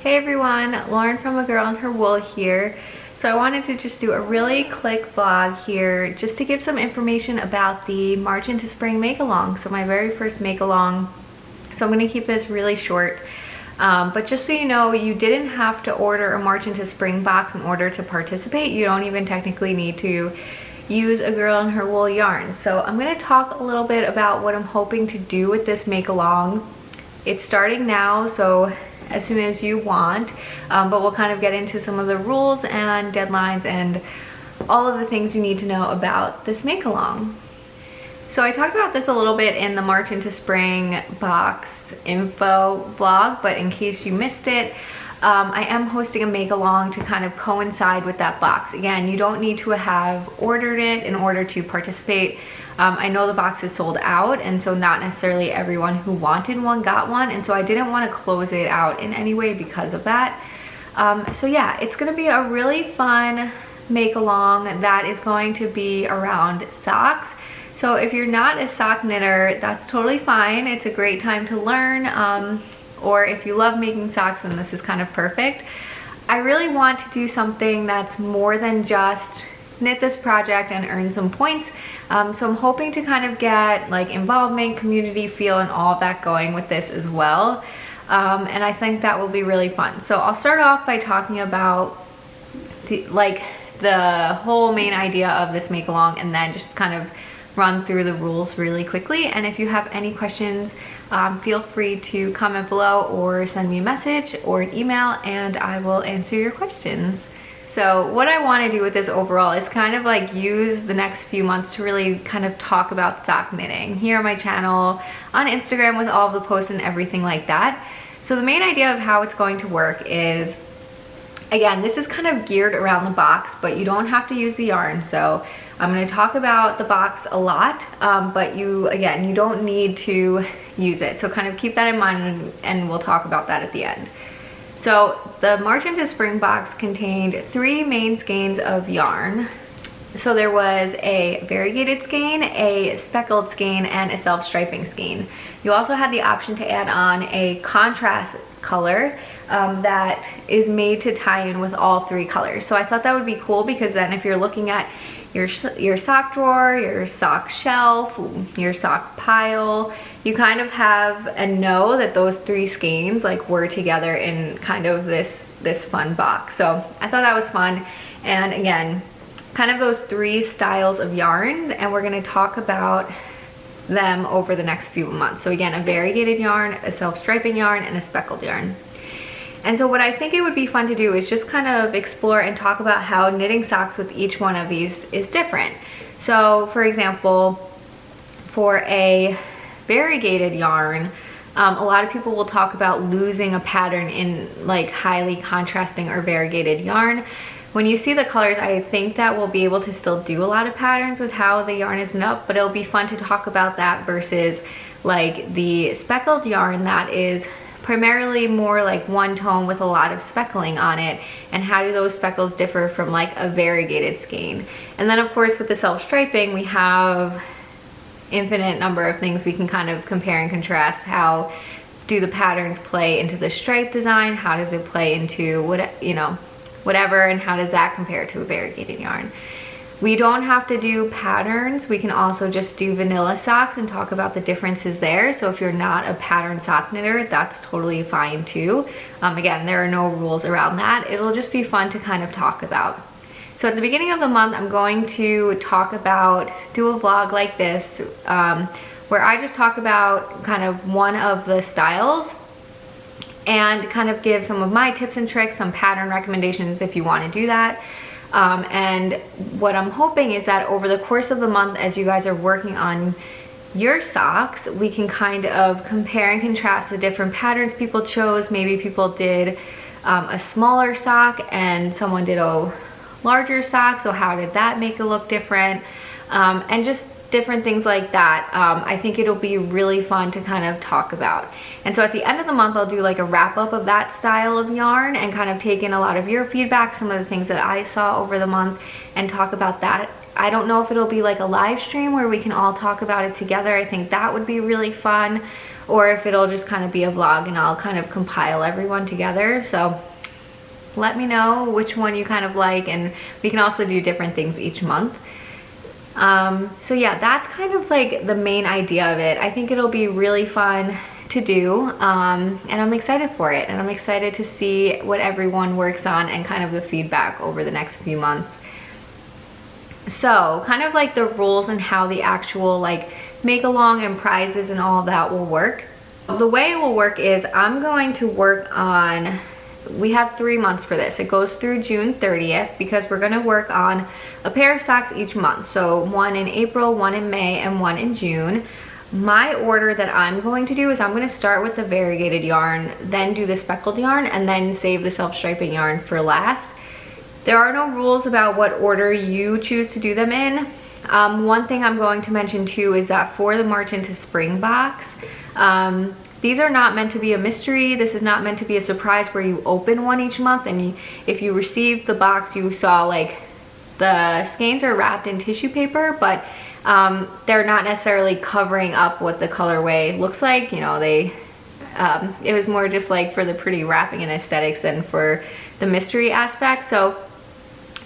Hey everyone, Lauren from A Girl and Her Wool here. So I wanted to just do a really quick vlog here just to give some information about the March into Spring make-along. So my very first make-along. So I'm going to keep this really short. But just so you know, you didn't have to order a March into Spring box in order to participate. You don't even technically need to use A Girl and Her Wool yarn. So I'm going to talk a little bit about what I'm hoping to do with this make-along. It's starting now, so as soon as you want, but we'll kind of get into some of the rules and deadlines and all of the things you need to know about this make-along. So I talked about this a little bit in the March into Spring box info vlog, but in case you missed it, I am hosting a make-along to kind of coincide with that box. Again, you don't need to have ordered it in order to participate. I know the box is sold out, and so not necessarily everyone who wanted one got one, and so I didn't want to close it out in any way because of that. So yeah, it's going to be a really fun make-along that is going to be around socks. So if you're not a sock knitter, that's totally fine. It's a great time to learn, or if you love making socks, then this is kind of perfect. I really want to do something that's more than just knit this project and earn some points. So I'm hoping to kind of get like involvement, community feel, and all of that going with this as well. And I think that will be really fun. So I'll start off by talking about the whole main idea of this make along, and then just kind of run through the rules really quickly. And if you have any questions, feel free to comment below or send me a message or an email, and I will answer your questions. So what I want to do with this overall is kind of like use the next few months to really kind of talk about sock knitting here on my channel, on Instagram with all the posts and everything like that. So the main idea of how it's going to work is, again, this is kind of geared around the box, but you don't have to use the yarn. So I'm going to talk about the box a lot, but you don't need to use it. So kind of keep that in mind, and we'll talk about that at the end. So the March into Spring box contained 3 main skeins of yarn. So there was a variegated skein, a speckled skein, and a self-striping skein. You also had the option to add on a contrast color that is made to tie in with all 3 colors. So I thought that would be cool, because then if you're looking at your sock drawer, your sock shelf, your sock pile, you kind of have and know that those 3 skeins like were together in kind of this fun box. So I thought that was fun. And again, kind of those 3 styles of yarn, and we're going to talk about them over the next few months. So again, a variegated yarn, a self-striping yarn, and a speckled yarn. And so what I think it would be fun to do is just kind of explore and talk about how knitting socks with each one of these is different. So for example, for a variegated yarn, a lot of people will talk about losing a pattern in like highly contrasting or variegated yarn. When you see the colors, I think that we'll be able to still do a lot of patterns with how the yarn is knit up, but it'll be fun to talk about that versus like the speckled yarn that is primarily more like one tone with a lot of speckling on it, and how do those speckles differ from like a variegated skein. And then of course with the self-striping, we have infinite number of things we can kind of compare and contrast. How do the patterns play into the stripe design? How does it play into whatever, and how does that compare to a variegated yarn? We don't have to do patterns. We can also just do vanilla socks and talk about the differences there. So if you're not a pattern sock knitter, that's totally fine too. Again, there are no rules around that. It'll just be fun to kind of talk about. So at the beginning of the month, I'm going to do a vlog like this, where I just talk about kind of one of the styles and kind of give some of my tips and tricks, some pattern recommendations if you want to do that. And what I'm hoping is that over the course of the month, as you guys are working on your socks, we can kind of compare and contrast the different patterns people chose. Maybe people did a smaller sock and someone did a larger sock, so how did that make it look different? And just different things like that. I think it'll be really fun to kind of talk about. And so at the end of the month, I'll do like a wrap up of that style of yarn and kind of take in a lot of your feedback, some of the things that I saw over the month, and talk about that I don't know if it'll be like a live stream where we can all talk about it together. I think that would be really fun. Or if it'll just kind of be a vlog and I'll kind of compile everyone together. So let me know which one you kind of like, and we can also do different things each month. So yeah, that's kind of like the main idea of it. I think it'll be really fun to do, and I'm excited for it, and I'm excited to see what everyone works on and kind of the feedback over the next few months. So kind of like the rules and how the actual like make along and prizes and all of that will work. The way it will work is I'm going to work on, we have 3 months for this. It goes through June 30th because we're going to work on a pair of socks each month. So one in April, one in May, and one in June. My order that I'm going to do is I'm going to start with the variegated yarn, then do the speckled yarn, and then save the self-striping yarn for last. There are no rules about what order you choose to do them in. One thing I'm going to mention too is that for the March into Spring box, these are not meant to be a mystery. This is not meant to be a surprise where you open one each month and if you received the box, you saw like the skeins are wrapped in tissue paper, but they're not necessarily covering up what the colorway looks like. You know, it was more just like for the pretty wrapping and aesthetics than for the mystery aspect. So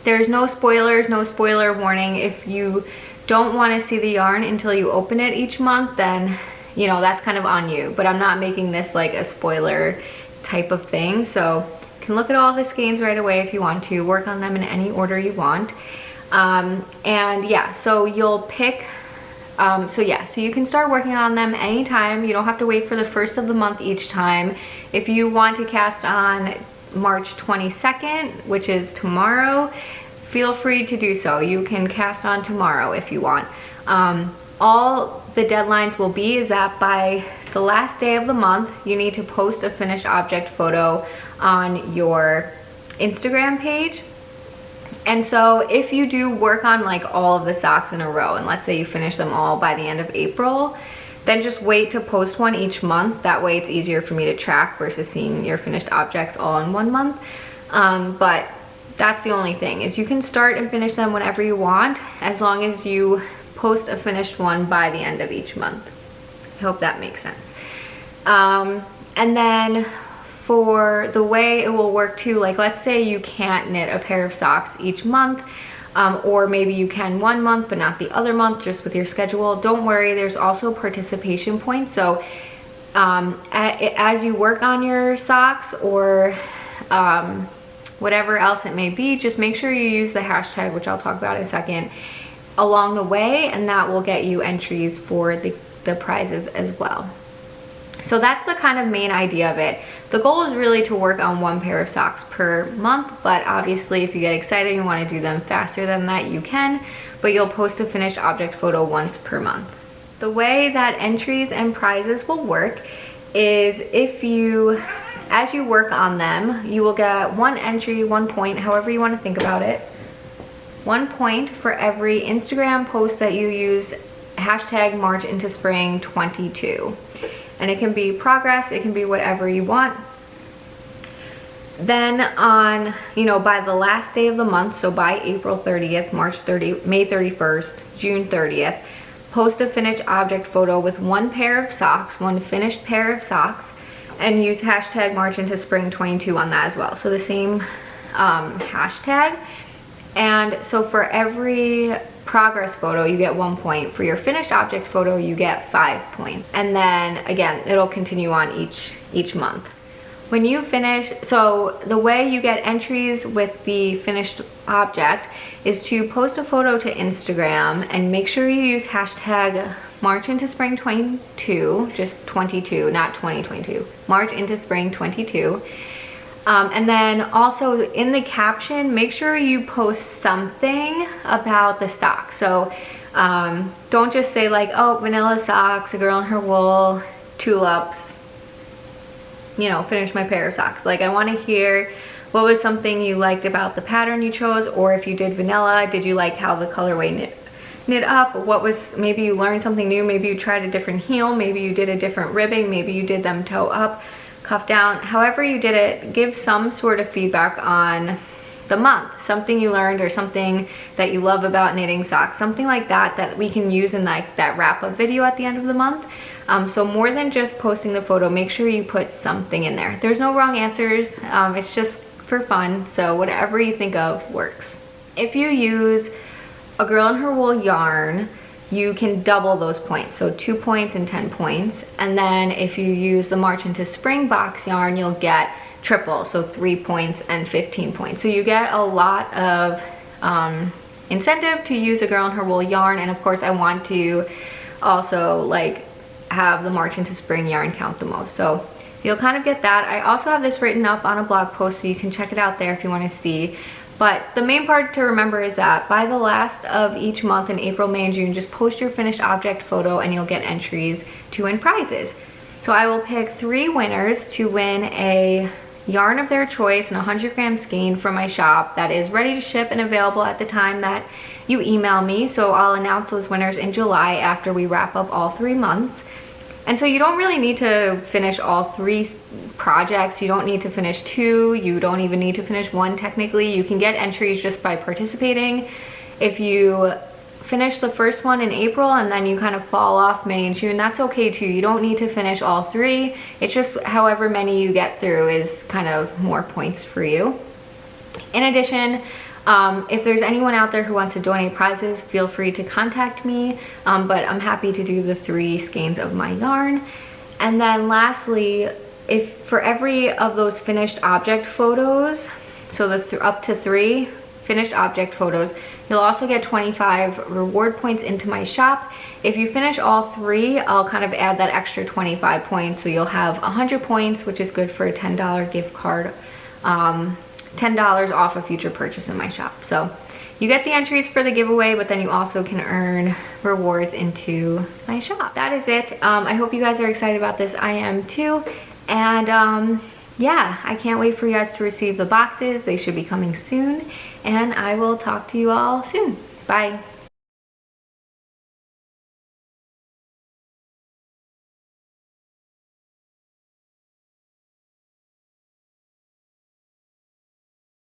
there's no spoilers, no spoiler warning. If you don't want to see the yarn until you open it each month, then you know, that's kind of on you. But I'm not making this like a spoiler type of thing. So you can look at all the skeins right away if you want to, work on them in any order you want. And yeah, so you'll pick, so you can start working on them anytime. You don't have to wait for the first of the month each time. If you want to cast on March 22nd, which is tomorrow, feel free to do so. You can cast on tomorrow if you want. All the deadlines will be is that by the last day of the month, you need to post a finished object photo on your Instagram page. And so if you do work on like all of the socks in a row, and let's say you finish them all by the end of April, then just wait to post one each month. That way it's easier for me to track versus seeing your finished objects all in 1 month. But that's the only thing, is you can start and finish them whenever you want, as long as you post a finished one by the end of each month. I hope that makes sense. And then for the way it will work too, like let's say you can't knit a pair of socks each month, or maybe you can 1 month but not the other month, just with your schedule. Don't worry, there's also participation points. So as you work on your socks or whatever else it may be, just make sure you use the hashtag, which I'll talk about in a second, along the way, and that will get you entries for the prizes as well. So that's the kind of main idea of it. The goal is really to work on 1 pair of socks per month, but obviously if you get excited and you want to do them faster than that, you can, but you'll post a finished object photo once per month. The way that entries and prizes will work is as you work on them, you will get 1 entry, 1 point, however you want to think about it. 1 point for every Instagram post that you use hashtag March into Spring 22. And it can be progress, it can be whatever you want. Then on, by the last day of the month, so by April 30th, May 31st, June 30th, post a finished object photo with 1 pair of socks, 1 finished pair of socks, and use hashtag March into Spring 22 on that as well. So the same hashtag. And so for every progress photo, you get 1 point. For your finished object photo, you get 5 points. And then again, it'll continue on each month. When you finish, so the way you get entries with the finished object is to post a photo to Instagram and make sure you use hashtag March into Spring 22, just 22, not 2022, March into Spring 22. And then also in the caption, make sure you post something about the socks. So don't just say like, oh, vanilla socks, a girl in her wool, tulips, finish my pair of socks. Like I want to hear what was something you liked about the pattern you chose, or if you did vanilla, did you like how the colorway knit up? What was, maybe you learned something new, maybe you tried a different heel, maybe you did a different ribbing, maybe you did them toe up, cuff down, however you did it. Give some sort of feedback on the month, something you learned or something that you love about knitting socks, something like that that we can use in like that wrap-up video at the end of the month. So more than just posting the photo, make sure you put something in there. There's no wrong answers. It's just for fun, so whatever you think of works. If you use a Girl and Her Wool yarn, you can double those points, so 2 points and 10 points. And then if you use the March into Spring box yarn, you'll get triple, so 3 points and 15 points. So you get a lot of incentive to use a Girl and Her Wool yarn. And of course I want to also like have the March into Spring yarn count the most, so you'll kind of get that. I also have this written up on a blog post, so you can check it out there if you want to see. But the main part to remember is that by the last of each month in April, May, and June, just post your finished object photo and you'll get entries to win prizes. So I will pick 3 winners to win a yarn of their choice and a 100-gram skein from my shop that is ready to ship and available at the time that you email me. So I'll announce those winners in July after we wrap up all 3 months. And so you don't really need to finish all 3 projects. You don't need to finish 2. You don't even need to finish 1 technically. You can get entries just by participating. If you finish the first one in April and then you kind of fall off May and June, that's okay too. You don't need to finish all 3. It's just however many you get through is kind of more points for you. In addition, if there's anyone out there who wants to donate prizes, feel free to contact me, but I'm happy to do the 3 skeins of my yarn. And then lastly, if for every of those finished object photos, so up to 3 finished object photos, you'll also get 25 reward points into my shop. If you finish all 3, I'll kind of add that extra 25 points, so you'll have 100 points, which is good for a $10 gift card. $10 off a future purchase in my shop. So you get the entries for the giveaway, but then you also can earn rewards into my shop. That is it. I hope you guys are excited about this. I am too. And yeah, I can't wait for you guys to receive the boxes. They should be coming soon. And I will talk to you all soon. Bye.